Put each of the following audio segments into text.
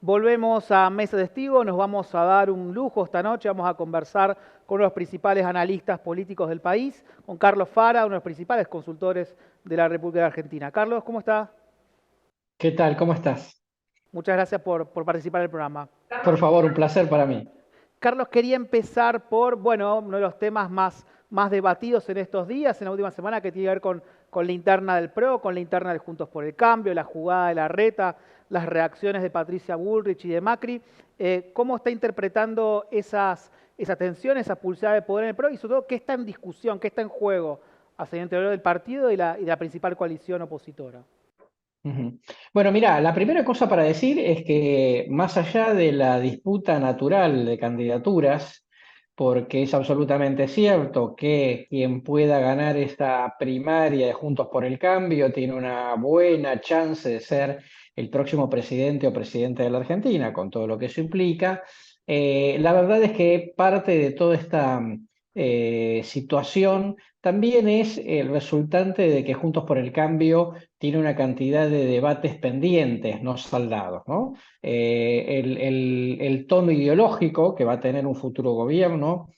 Volvemos a Mesa Testigo, nos vamos a dar un lujo esta noche, vamos a conversar con uno de los principales analistas políticos del país, con Carlos Fara, uno de los principales consultores de la República de Argentina. Carlos, ¿cómo está? ¿Qué tal? ¿Cómo estás? Muchas gracias por participar del programa. Por favor, un placer para mí. Carlos, quería empezar por, bueno, uno de los temas más debatidos en estos días, en la última semana, que tiene que ver con la interna del PRO, con la interna del Juntos por el Cambio, la jugada de Larreta, las reacciones de Patricia Bullrich y de Macri. ¿Cómo está interpretando esa tensión, esa pulsada de poder en el PRO? Y sobre todo, ¿qué está en discusión, qué está en juego hacia el interior del partido y la principal coalición opositora? Ujú. Bueno, mira, la primera cosa para decir es que más allá de la disputa natural de candidaturas, porque es absolutamente cierto que quien pueda ganar esta primaria de Juntos por el Cambio tiene una buena chance de ser el próximo presidente o presidente de la Argentina, con todo lo que eso implica. La verdad es que parte de toda esta situación también es el resultante de que Juntos por el Cambio tiene una cantidad de debates pendientes, no saldados, ¿no? El tono ideológico que va a tener un futuro gobierno,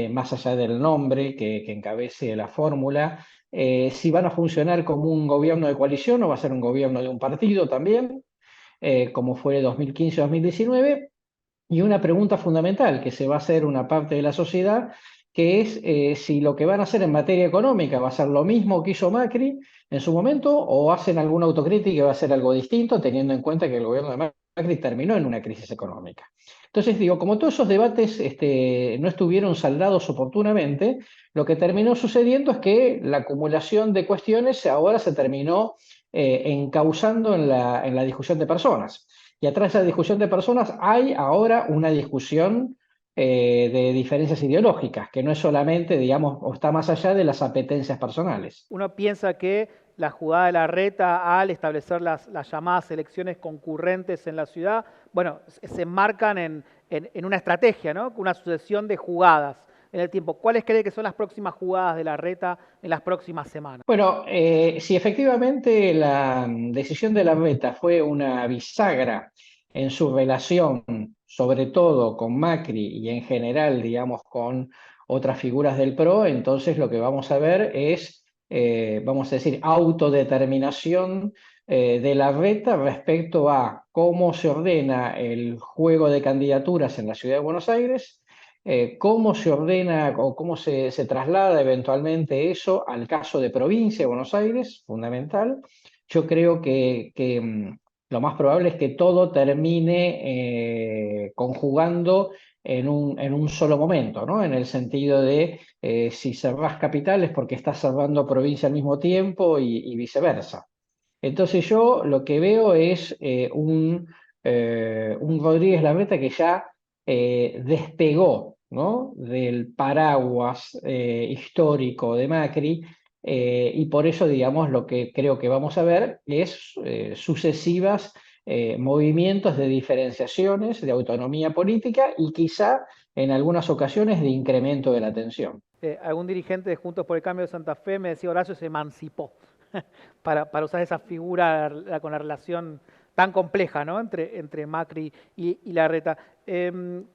más allá del nombre que encabece la fórmula, si van a funcionar como un gobierno de coalición o va a ser un gobierno de un partido también, como fue 2015-2019. Y una pregunta fundamental que se va a hacer una parte de la sociedad, que es si lo que van a hacer en materia económica va a ser lo mismo que hizo Macri en su momento o hacen alguna autocrítica y va a ser algo distinto, teniendo en cuenta que el gobierno de Macri terminó en una crisis económica. Entonces, digo, como todos esos debates no estuvieron saldados oportunamente, lo que terminó sucediendo es que la acumulación de cuestiones ahora se terminó encauzando en la discusión de personas. Y atrás de esa discusión de personas hay ahora una discusión de diferencias ideológicas, que no es solamente, digamos, o está más allá de las apetencias personales. Uno piensa que la jugada de Larreta al establecer las llamadas elecciones concurrentes en la ciudad, bueno, se enmarcan en una estrategia, ¿no? Una sucesión de jugadas en el tiempo. ¿Cuáles cree que son las próximas jugadas de Larreta en las próximas semanas? Bueno, si efectivamente la decisión de la Reta fue una bisagra en su relación, sobre todo con Macri y en general, digamos, con otras figuras del PRO, entonces lo que vamos a ver es, vamos a decir, autodeterminación de la Reta respecto a cómo se ordena el juego de candidaturas en la ciudad de Buenos Aires, cómo se ordena o cómo se traslada eventualmente eso al caso de provincia de Buenos Aires, fundamental. Yo creo que lo más probable es que todo termine conjugando en un solo momento, ¿no? En el sentido de si cerrás capital es porque estás cerrando provincia al mismo tiempo y viceversa. Entonces yo lo que veo es un Rodríguez Larreta que ya despegó, ¿no? Del paraguas histórico de Macri, y por eso, digamos, lo que creo que vamos a ver es sucesivas movimientos de diferenciaciones, de autonomía política y quizá en algunas ocasiones de incremento de la tensión. Algún dirigente de Juntos por el Cambio de Santa Fe me decía, Horacio se emancipó, para usar esa figura con la relación tan compleja, ¿no? Entre Macri y Larreta.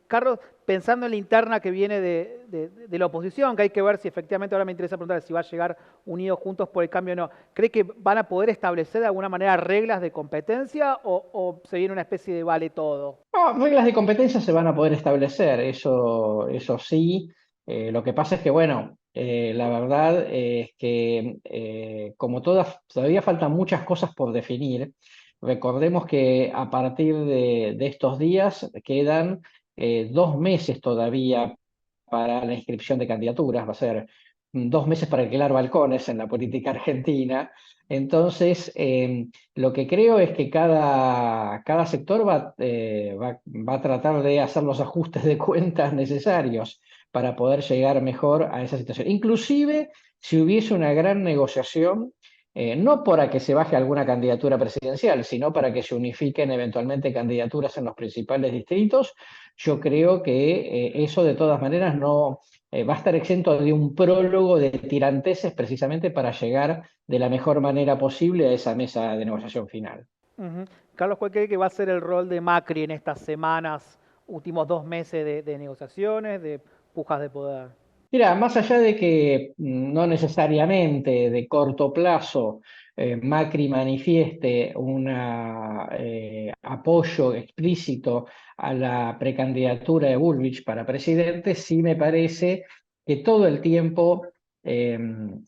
Carlos, pensando en la interna que viene de la oposición, que hay que ver si efectivamente, ahora me interesa preguntar si va a llegar unidos Juntos por el Cambio o no, ¿cree que van a poder establecer de alguna manera reglas de competencia o se viene una especie de vale todo? No, reglas de competencia se van a poder establecer, eso sí. Lo que pasa es que, bueno, la verdad es que como todas, todavía faltan muchas cosas por definir. Recordemos que a partir de estos días quedan 2 meses todavía para la inscripción de candidaturas, va a ser 2 meses para alquilar balcones en la política argentina. Entonces, lo que creo es que cada sector va a tratar de hacer los ajustes de cuentas necesarios para poder llegar mejor a esa situación. Inclusive, si hubiese una gran negociación, no para que se baje alguna candidatura presidencial, sino para que se unifiquen eventualmente candidaturas en los principales distritos, yo creo que eso de todas maneras no va a estar exento de un prólogo de tiranteses precisamente para llegar de la mejor manera posible a esa mesa de negociación final. Ujú. Carlos, ¿cuál cree que va a ser el rol de Macri en estas semanas, últimos 2 meses de negociaciones, de pujas de poder? Mira, más allá de que no necesariamente de corto plazo Macri manifieste un apoyo explícito a la precandidatura de Bullrich para presidente, sí me parece que todo el tiempo eh,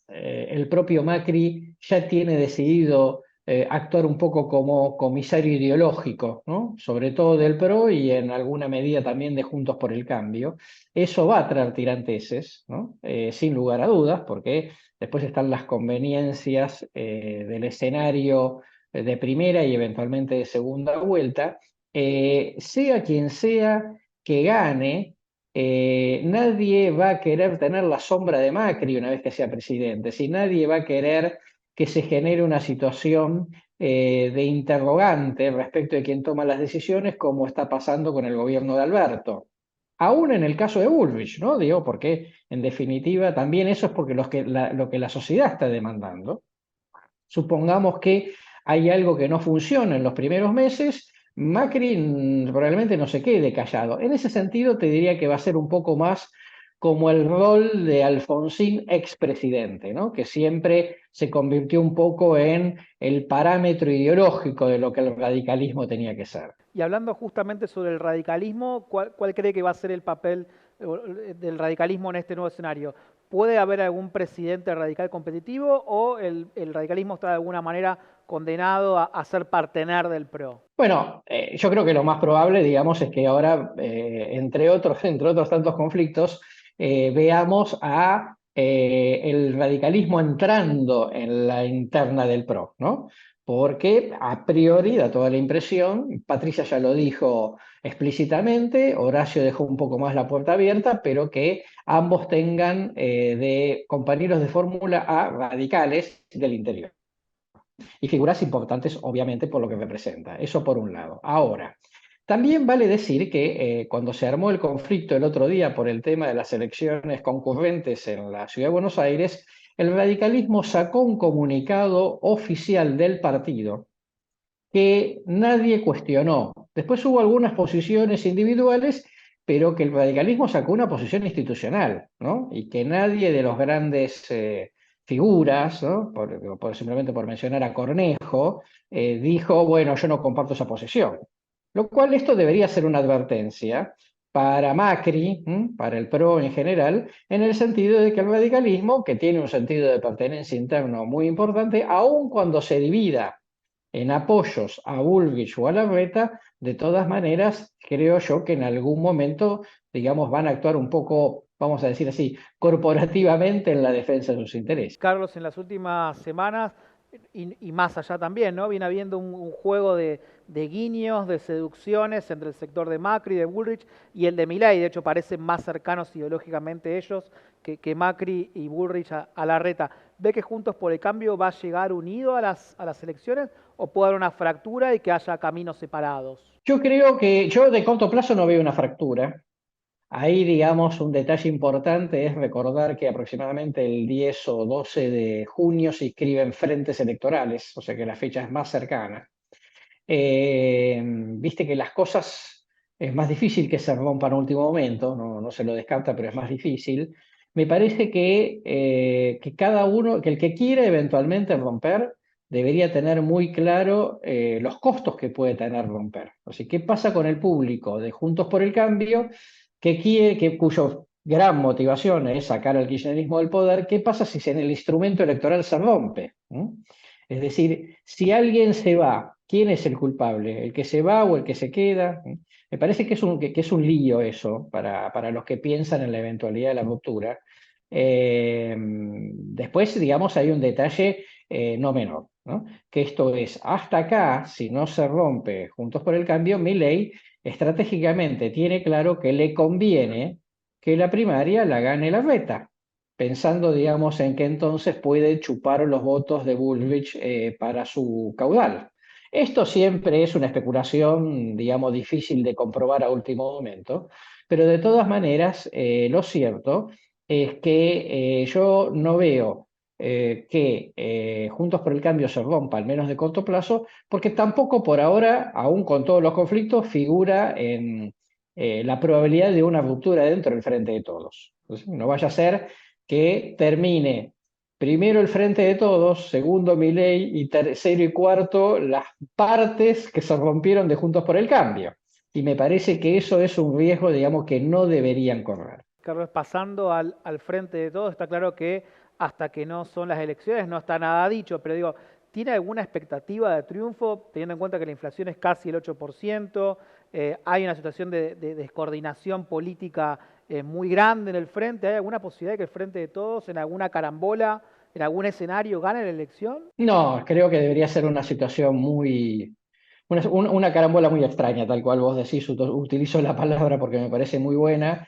el propio Macri ya tiene decidido actuar un poco como comisario ideológico, ¿no? Sobre todo del PRO y en alguna medida también de Juntos por el Cambio. Eso va a traer tiranteses, ¿no? Sin lugar a dudas, porque después están las conveniencias del escenario de primera y eventualmente de segunda vuelta. Sea quien sea que gane, nadie va a querer tener la sombra de Macri una vez que sea presidente, si nadie va a querer que se genere una situación de interrogante respecto de quién toma las decisiones, como está pasando con el gobierno de Alberto. Aún en el caso de Bullrich, ¿no? Digo, porque en definitiva también eso es porque lo que la sociedad está demandando. Supongamos que hay algo que no funciona en los primeros meses, Macri probablemente no se quede callado. En ese sentido, te diría que va a ser un poco más como el rol de Alfonsín expresidente, ¿no? Que siempre se convirtió un poco en el parámetro ideológico de lo que el radicalismo tenía que ser. Y hablando justamente sobre el radicalismo, ¿cuál cree que va a ser el papel del radicalismo en este nuevo escenario? ¿Puede haber algún presidente radical competitivo o el radicalismo está de alguna manera condenado a ser partener del PRO? Bueno, yo creo que lo más probable, digamos, es que ahora, entre otros tantos conflictos, veamos a el radicalismo entrando en la interna del PRO, ¿no? Porque a priori da toda la impresión, Patricia ya lo dijo explícitamente, Horacio dejó un poco más la puerta abierta, pero que ambos tengan de compañeros de fórmula a radicales del interior y figuras importantes, obviamente, por lo que representa. Eso por un lado. Ahora, también vale decir que cuando se armó el conflicto el otro día por el tema de las elecciones concurrentes en la Ciudad de Buenos Aires, el radicalismo sacó un comunicado oficial del partido que nadie cuestionó. Después hubo algunas posiciones individuales, pero que el radicalismo sacó una posición institucional, ¿no? Y que nadie de los grandes figuras, ¿no? Simplemente por mencionar a Cornejo, dijo, bueno, yo no comparto esa posición. Lo cual esto debería ser una advertencia para Macri, para el PRO en general, en el sentido de que el radicalismo, que tiene un sentido de pertenencia interno muy importante, aun cuando se divida en apoyos a Bullrich o a Larreta, de todas maneras, creo yo que en algún momento, digamos, van a actuar un poco, vamos a decir así, corporativamente en la defensa de sus intereses. Carlos, en las últimas semanas y más allá también, ¿no? Viene habiendo un juego de guiños, de seducciones entre el sector de Macri, de Bullrich y el de Milei. De hecho, parecen más cercanos ideológicamente ellos que Macri y Bullrich a Larreta. ¿Ve que Juntos por el Cambio va a llegar unido a las elecciones o puede haber una fractura y que haya caminos separados? Yo creo que yo de corto plazo no veo una fractura. Ahí, digamos, un detalle importante es recordar que aproximadamente el 10 o 12 de junio se inscriben frentes electorales, o sea que la fecha es más cercana. Viste que las cosas es más difícil que se rompan a último momento, no se lo descarta, pero es más difícil. Me parece que cada uno, que el que quiera eventualmente romper, debería tener muy claro los costos que puede tener romper. O sea, ¿qué pasa con el público de Juntos por el Cambio que quiere, cuyo gran motivación es sacar al kirchnerismo del poder? ¿Qué pasa si en el instrumento electoral se rompe? Es decir, si alguien se va, ¿quién es el culpable? ¿El que se va o el que se queda? Me parece que es un lío eso para los que piensan en la eventualidad de la ruptura. Después, digamos, hay un detalle no menor, ¿no? Que esto es, hasta acá, si no se rompe Juntos por el Cambio, Milei estratégicamente tiene claro que le conviene que la primaria la gane la reta, pensando, digamos, en que entonces puede chupar los votos de Bullrich para su caudal. Esto siempre es una especulación, digamos, difícil de comprobar a último momento, pero de todas maneras, lo cierto es que yo no veo que Juntos por el Cambio se rompa, al menos de corto plazo, porque tampoco por ahora, aún con todos los conflictos, figura en la probabilidad de una ruptura dentro del Frente de Todos. Entonces, no vaya a ser que termine primero el Frente de Todos, segundo Milei y tercero y cuarto las partes que se rompieron de Juntos por el Cambio. Y me parece que eso es un riesgo, digamos, que no deberían correr. Carlos, pasando al frente de todo, está claro que hasta que no son las elecciones no está nada dicho, pero digo, ¿tiene alguna expectativa de triunfo, teniendo en cuenta que la inflación es casi el 8%, hay una situación de descoordinación política muy grande en el frente? ¿Hay alguna posibilidad de que el frente de todos, en alguna carambola, en algún escenario, gane la elección? No, creo que debería ser una situación una carambola muy extraña, tal cual vos decís, utilizo la palabra porque me parece muy buena.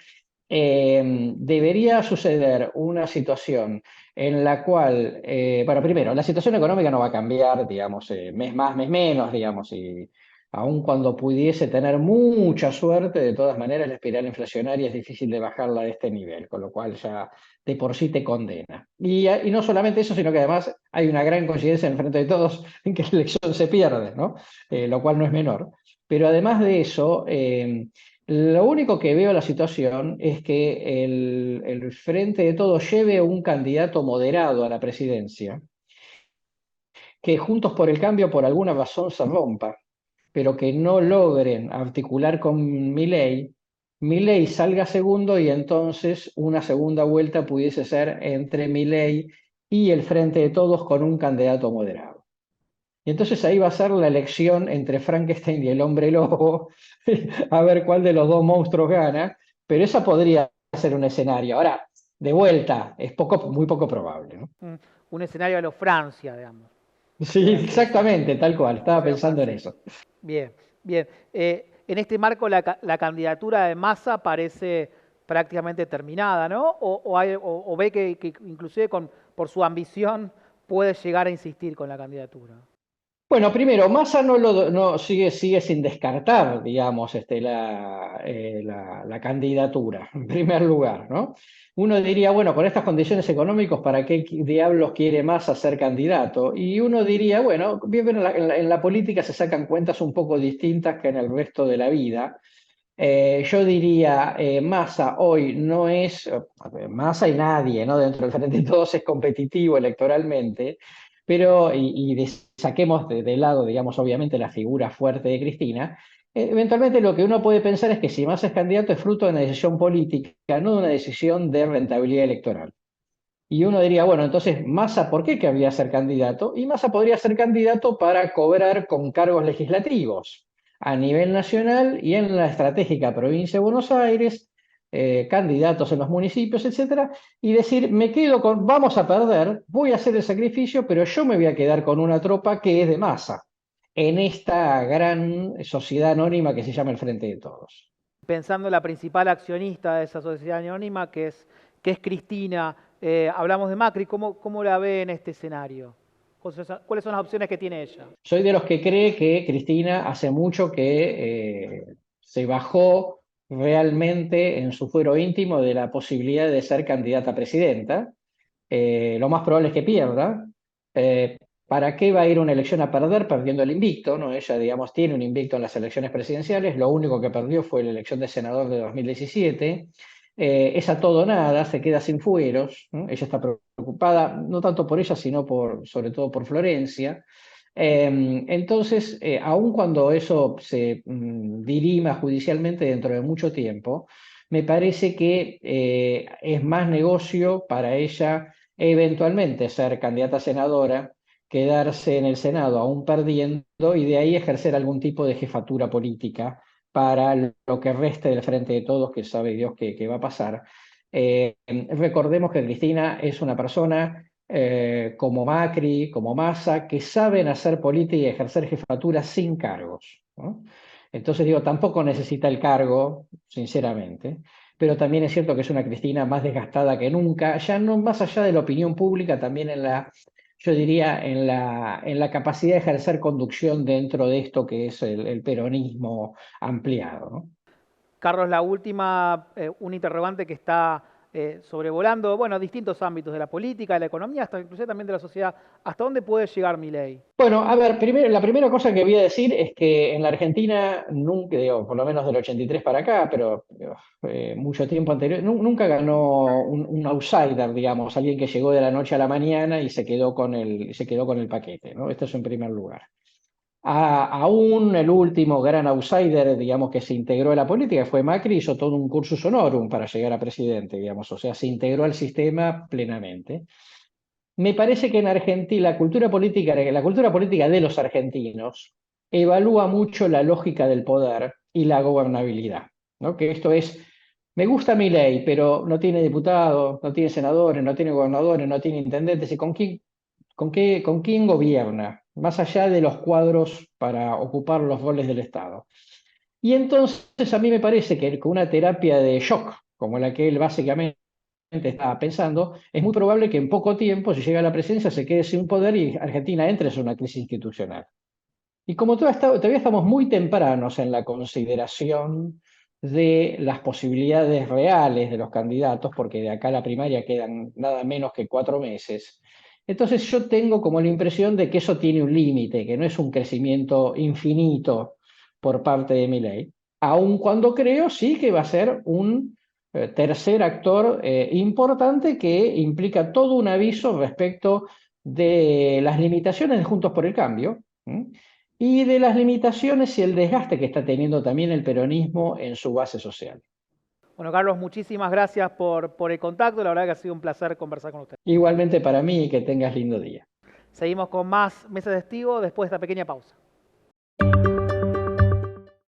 Debería suceder una situación en la cual, bueno, primero, la situación económica no va a cambiar, digamos, mes más, mes menos, digamos, y aun cuando pudiese tener mucha suerte, de todas maneras la espiral inflacionaria es difícil de bajarla de este nivel, con lo cual ya de por sí te condena. Y no solamente eso, sino que además hay una gran coincidencia en el frente de todos en que la elección se pierde, ¿no? Lo cual no es menor. Pero además de eso, lo único que veo en la situación es que el Frente de Todos lleve un candidato moderado a la presidencia, que Juntos por el Cambio por alguna razón se rompa, pero que no logren articular con Milei salga segundo y entonces una segunda vuelta pudiese ser entre Milei y el Frente de Todos con un candidato moderado. Y entonces ahí va a ser la elección entre Frankenstein y el hombre lobo, a ver cuál de los dos monstruos gana, pero esa podría ser un escenario. Ahora, de vuelta, es muy poco probable, ¿no? Un escenario a lo Francia, digamos, Sí, por así decirlo. exactamente, tal cual, estaba Alfredo pensando en francés. eso. Bien, bien. En este marco la candidatura de Massa parece prácticamente terminada, ¿no? O ve que inclusive por su ambición puede llegar a insistir con la candidatura. Bueno, primero, Massa no sigue sin descartar, digamos, la candidatura, en primer lugar, ¿no? Uno diría, bueno, con estas condiciones económicas, ¿para qué diablos quiere Massa ser candidato? Y uno diría, bueno, bien, en la política se sacan cuentas un poco distintas que en el resto de la vida. Yo diría, Massa hoy no es, Massa y nadie, ¿no? Dentro del Frente de Todos es competitivo electoralmente, pero, saquemos de lado, digamos, obviamente la figura fuerte de Cristina, eventualmente lo que uno puede pensar es que si Massa es candidato es fruto de una decisión política, no de una decisión de rentabilidad electoral. Y uno diría, bueno, entonces, Massa, ¿por qué querría ser candidato? Y Massa podría ser candidato para cobrar con cargos legislativos a nivel nacional y en la estratégica provincia de Buenos Aires, candidatos en los municipios, etcétera, y decir, me quedo con, vamos a perder, voy a hacer el sacrificio, pero yo me voy a quedar con una tropa que es de Massa, en esta gran sociedad anónima que se llama el Frente de Todos. Pensando en la principal accionista de esa sociedad anónima, que es Cristina, hablamos de Macri, ¿cómo la ve en este escenario? ¿Cuáles son las opciones que tiene ella? Soy de los que cree que Cristina hace mucho que se bajó realmente en su fuero íntimo de la posibilidad de ser candidata a presidenta. Lo más probable es que pierda. Eh, ¿Para qué va a ir una elección a perder perdiendo el invicto? ¿No? Ella, digamos, tiene un invicto en las elecciones presidenciales. Lo único que perdió fue la elección de senador de 2017. Es a todo nada, se queda sin fueros, ¿no? Ella está preocupada, no tanto por ella, sino sobre todo por Florencia. Entonces, aun cuando eso se dirima judicialmente dentro de mucho tiempo, me parece que es más negocio para ella eventualmente ser candidata a senadora, quedarse en el Senado aún perdiendo y de ahí ejercer algún tipo de jefatura política para lo que reste del Frente de Todos, que sabe Dios qué va a pasar. Recordemos que Cristina es una persona como Macri, como Massa, que saben hacer política y ejercer jefatura sin cargos, ¿no? Entonces digo, tampoco necesita el cargo, sinceramente, pero también es cierto que es una Cristina más desgastada que nunca, ya no más allá de la opinión pública, también yo diría, en la capacidad de ejercer conducción dentro de esto que es el peronismo ampliado, ¿no? Carlos, la última, un interrogante que está sobrevolando, bueno, distintos ámbitos de la política, de la economía, hasta inclusive también de la sociedad. ¿Hasta dónde puede llegar Milei? Bueno, a ver, la primera cosa que voy a decir es que en la Argentina nunca, digo, por lo menos del 83 para acá, pero mucho tiempo anterior, nunca ganó un outsider, digamos, alguien que llegó de la noche a la mañana y se quedó con el paquete, ¿no? Esto es en primer lugar. Aún el último gran outsider, digamos, que se integró a la política fue Macri, hizo todo un cursus honorum para llegar a presidente, digamos, o sea, se integró al sistema plenamente. Me parece que en Argentina la cultura política de los argentinos evalúa mucho la lógica del poder y la gobernabilidad, ¿no? Que esto es, me gusta mi ley, pero no tiene diputados, no tiene senadores, no tiene gobernadores, no tiene intendentes, ¿y con quién gobierna? Más allá de los cuadros para ocupar los roles del Estado. Y entonces a mí me parece que con una terapia de shock, como la que él básicamente estaba pensando, es muy probable que en poco tiempo, si llega a la presidencia, se quede sin poder y Argentina entre en una crisis institucional. Y como todavía estamos muy tempranos en la consideración de las posibilidades reales de los candidatos, porque de acá a la primaria quedan nada menos que 4 meses, entonces yo tengo como la impresión de que eso tiene un límite, que no es un crecimiento infinito por parte de Milei, aun cuando creo sí que va a ser un tercer actor importante que implica todo un aviso respecto de las limitaciones de Juntos por el Cambio. ¿Mm? Y de las limitaciones y el desgaste que está teniendo también el peronismo en su base social. Bueno, Carlos, muchísimas gracias por el contacto. La verdad que ha sido un placer conversar con usted. Igualmente para mí, que tengas lindo día. Seguimos con más Mesas de Testigo después de esta pequeña pausa.